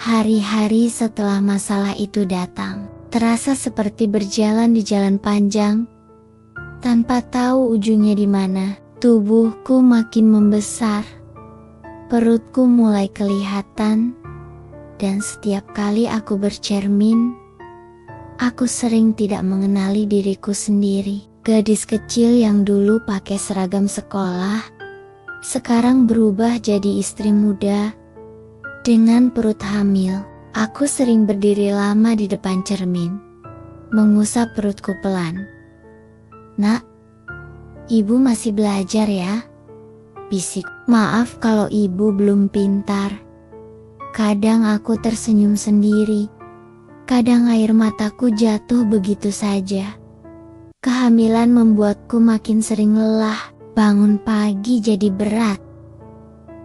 Hari-hari setelah masalah itu datang, terasa seperti berjalan di jalan panjang, tanpa tahu ujungnya di mana. Tubuhku makin membesar, perutku mulai kelihatan, dan setiap kali aku bercermin, aku sering tidak mengenali diriku sendiri. Gadis kecil yang dulu pakai seragam sekolah, sekarang berubah jadi istri muda dengan perut hamil. Aku sering berdiri lama di depan cermin, mengusap perutku pelan. "Nak, ibu masih belajar ya?" bisik. "Maaf kalau ibu belum pintar." Kadang aku tersenyum sendiri, kadang air mataku jatuh begitu saja. Kehamilan membuatku makin sering lelah, bangun pagi jadi berat.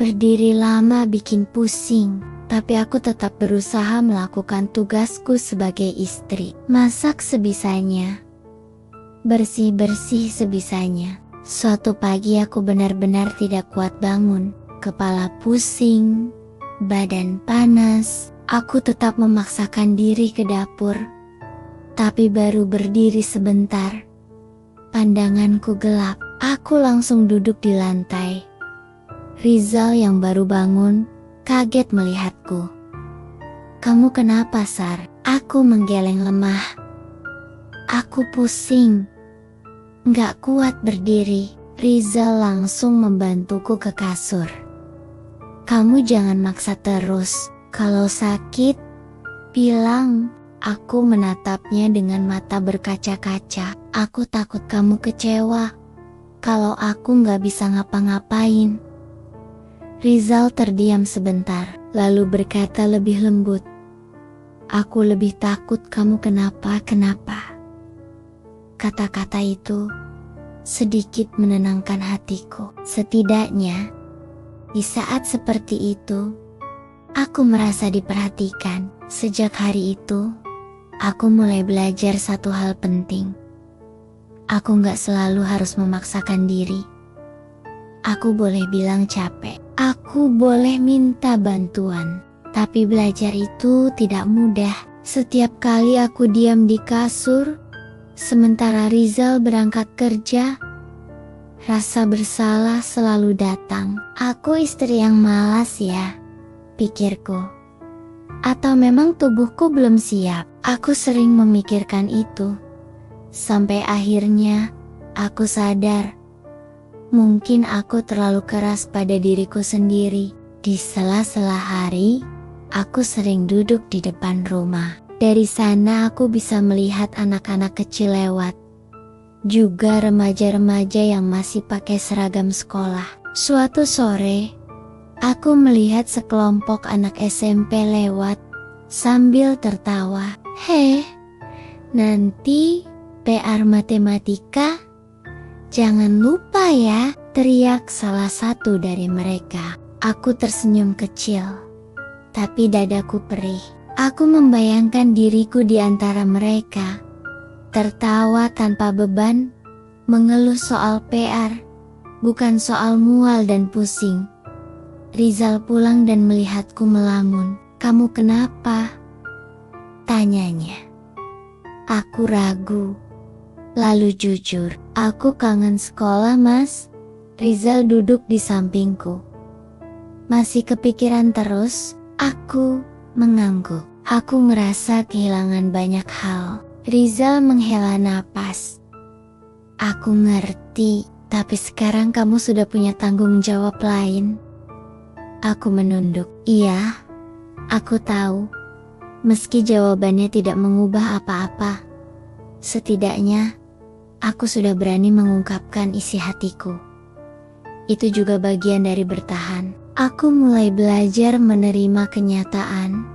Berdiri lama bikin pusing, tapi aku tetap berusaha melakukan tugasku sebagai istri. Masak sebisanya, bersih-bersih sebisanya. Suatu pagi aku benar-benar tidak kuat bangun, kepala pusing, badan panas. Aku tetap memaksakan diri ke dapur, tapi baru berdiri sebentar, pandanganku gelap. Aku langsung duduk di lantai. Rizal yang baru bangun, kaget melihatku. "Kamu kenapa, Sar?" Aku menggeleng lemah. "Aku pusing, nggak kuat berdiri." Rizal langsung membantuku ke kasur. "Kamu jangan maksa terus. Kalau sakit, bilang." Aku menatapnya dengan mata berkaca-kaca. "Aku takut kamu kecewa kalau aku nggak bisa ngapa-ngapain." Rizal terdiam sebentar, lalu berkata lebih lembut, "Aku lebih takut kamu kenapa-kenapa." Kata-kata itu sedikit menenangkan hatiku. Setidaknya, di saat seperti itu, aku merasa diperhatikan. Sejak hari itu, aku mulai belajar satu hal penting. Aku nggak selalu harus memaksakan diri. Aku boleh bilang capek. Aku boleh minta bantuan. Tapi belajar itu tidak mudah. Setiap kali aku diam di kasur, sementara Rizal berangkat kerja, rasa bersalah selalu datang. Aku istri yang malas ya, pikirku. Atau memang tubuhku belum siap? Aku sering memikirkan itu. Sampai akhirnya, aku sadar. Mungkin aku terlalu keras pada diriku sendiri. Di sela-sela hari, aku sering duduk di depan rumah. Dari sana aku bisa melihat anak-anak kecil lewat. Juga remaja-remaja yang masih pakai seragam sekolah. Suatu sore, aku melihat sekelompok anak SMP lewat sambil tertawa. "Heh, nanti PR matematika jangan lupa ya," teriak salah satu dari mereka. Aku tersenyum kecil, tapi dadaku perih. Aku membayangkan diriku di antara mereka, tertawa tanpa beban, mengeluh soal PR, bukan soal mual dan pusing. Rizal pulang dan melihatku melamun. "Kamu kenapa?" tanyanya. Aku ragu, lalu jujur, "Aku kangen sekolah, Mas." Rizal duduk di sampingku. "Masih kepikiran terus?" Aku mengangguk. Aku merasa kehilangan banyak hal. Rizal menghela napas. "Aku ngerti, tapi sekarang kamu sudah punya tanggung jawab lain." Aku menunduk. "Iya, aku tahu." Meski jawabannya tidak mengubah apa-apa, setidaknya aku sudah berani mengungkapkan isi hatiku. Itu juga bagian dari bertahan. Aku mulai belajar menerima kenyataan.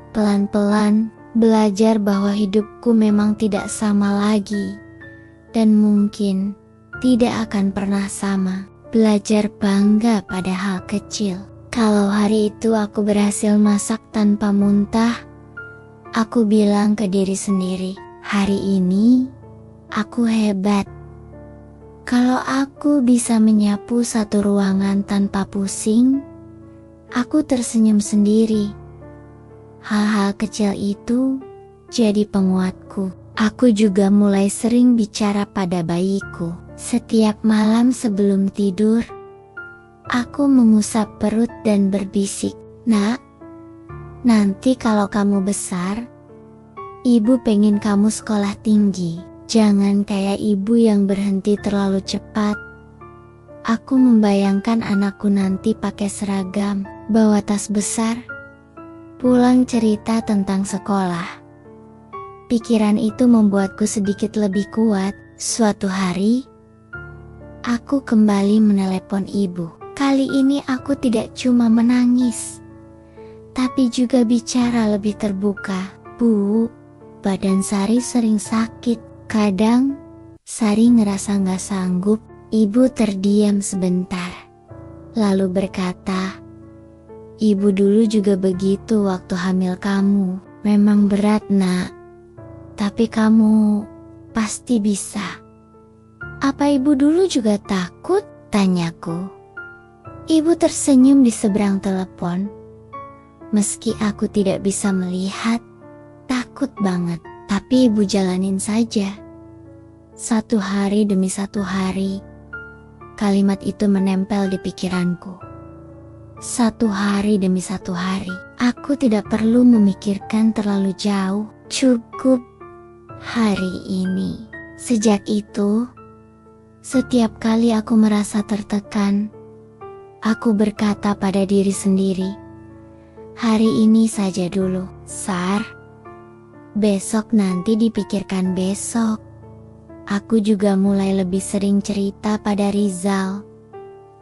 Pelan-pelan belajar bahwa hidupku memang tidak sama lagi, dan mungkin tidak akan pernah sama. Belajar bangga pada hal kecil. Kalau hari itu aku berhasil masak tanpa muntah, aku bilang ke diri sendiri, "Hari ini aku hebat." Kalau aku bisa menyapu satu ruangan tanpa pusing, aku tersenyum sendiri. Hal-hal kecil itu jadi penguatku. Aku juga mulai sering bicara pada bayiku. Setiap malam sebelum tidur, aku mengusap perut dan berbisik, "Nak, nanti kalau kamu besar, ibu pengen kamu sekolah tinggi. Jangan kayak ibu yang berhenti terlalu cepat." Aku membayangkan anakku nanti pakai seragam, bawa tas besar, pulang cerita tentang sekolah. Pikiran itu membuatku sedikit lebih kuat. Suatu hari, aku kembali menelepon ibu. Kali ini aku tidak cuma menangis, tapi juga bicara lebih terbuka. "Bu, badan Sari sering sakit. Kadang Sari ngerasa gak sanggup." Ibu terdiam sebentar, lalu berkata, "Ibu dulu juga begitu waktu hamil kamu. Memang berat, Nak. Tapi kamu pasti bisa." "Apa ibu dulu juga takut?" tanyaku. Ibu tersenyum di seberang telepon. Meski aku tidak bisa melihat, takut banget. Tapi ibu jalanin saja. Satu hari demi satu hari, kalimat itu menempel di pikiranku. Satu hari demi satu hari, aku tidak perlu memikirkan terlalu jauh. Cukup hari ini. Sejak itu, setiap kali aku merasa tertekan, aku berkata pada diri sendiri, "Hari ini saja dulu, Sar. Besok nanti dipikirkan besok." Aku juga mulai lebih sering cerita pada Rizal.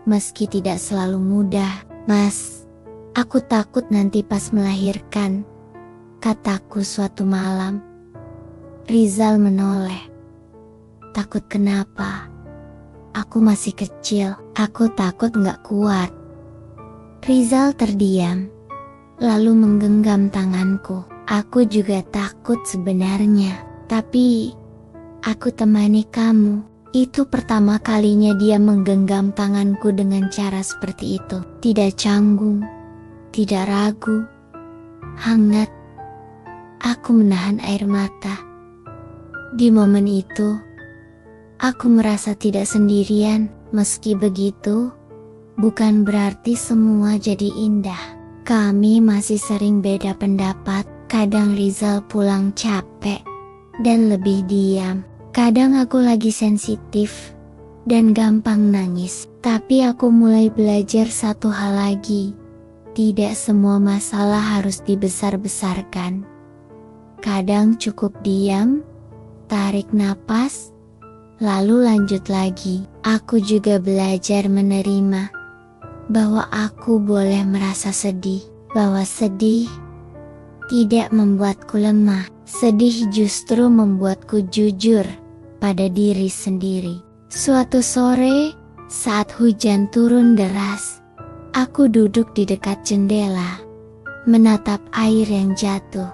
Meski tidak selalu mudah. "Mas, aku takut nanti pas melahirkan," kataku suatu malam. Rizal menoleh. "Takut kenapa? Aku masih kecil, aku takut gak kuat." Rizal terdiam, lalu menggenggam tanganku. Aku juga takut sebenarnya, tapi aku temani kamu. Itu pertama kalinya dia menggenggam tanganku dengan cara seperti itu. Tidak canggung, tidak ragu, hangat. Aku menahan air mata. Di momen itu, aku merasa tidak sendirian. Meski begitu, bukan berarti semua jadi indah. Kami masih sering beda pendapat. Kadang Rizal pulang capek dan lebih diam. Kadang aku lagi sensitif dan gampang nangis. Tapi aku mulai belajar satu hal lagi. Tidak semua masalah harus dibesar-besarkan. Kadang cukup diam, tarik napas, lalu lanjut lagi. Aku juga belajar menerima bahwa aku boleh merasa sedih. Bahwa sedih tidak membuatku lemah. Sedih justru membuatku jujur pada diri sendiri. Suatu sore, saat hujan turun deras, aku duduk di dekat jendela, menatap air yang jatuh.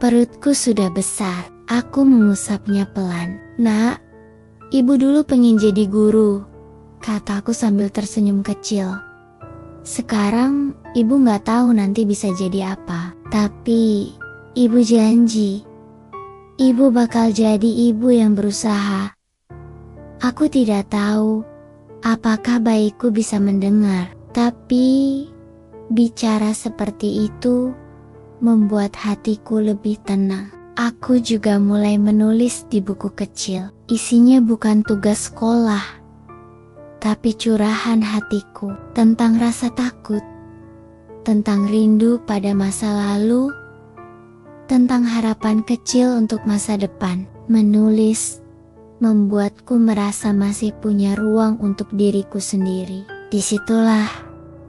Perutku sudah besar. Aku mengusapnya pelan. "Nak, ibu dulu pengen jadi guru," kataku sambil tersenyum kecil. "Sekarang ibu gak tahu nanti bisa jadi apa. Tapi ibu janji, ibu bakal jadi ibu yang berusaha." Aku tidak tahu apakah bayiku bisa mendengar, tapi bicara seperti itu membuat hatiku lebih tenang. Aku juga mulai menulis di buku kecil. Isinya bukan tugas sekolah, tapi curahan hatiku tentang rasa takut, tentang rindu pada masa lalu, tentang harapan kecil untuk masa depan. Menulis membuatku merasa masih punya ruang untuk diriku sendiri. Disitulah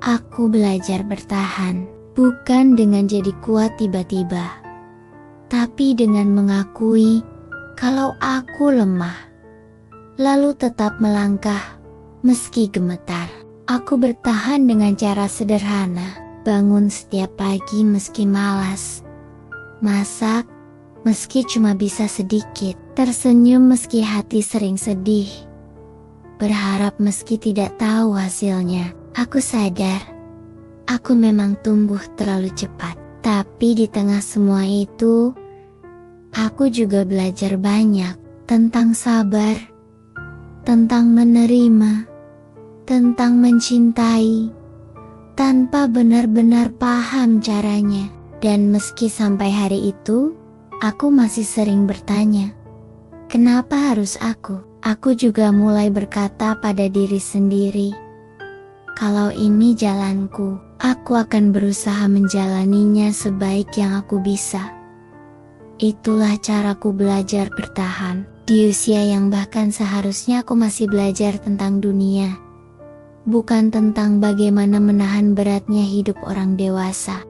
aku belajar bertahan, bukan dengan jadi kuat tiba-tiba, tapi dengan mengakui kalau aku lemah, lalu tetap melangkah meski gemetar. Aku bertahan dengan cara sederhana, bangun setiap pagi meski malas, masak meski cuma bisa sedikit, tersenyum meski hati sering sedih, berharap meski tidak tahu hasilnya. Aku sadar, aku memang tumbuh terlalu cepat. Tapi di tengah semua itu, aku juga belajar banyak tentang sabar, tentang menerima, tentang mencintai, tanpa benar-benar paham caranya. Dan meski sampai hari itu, aku masih sering bertanya, kenapa harus aku? Aku juga mulai berkata pada diri sendiri, kalau ini jalanku, aku akan berusaha menjalaninya sebaik yang aku bisa. Itulah caraku belajar bertahan di usia yang bahkan seharusnya aku masih belajar tentang dunia, bukan tentang bagaimana menahan beratnya hidup orang dewasa.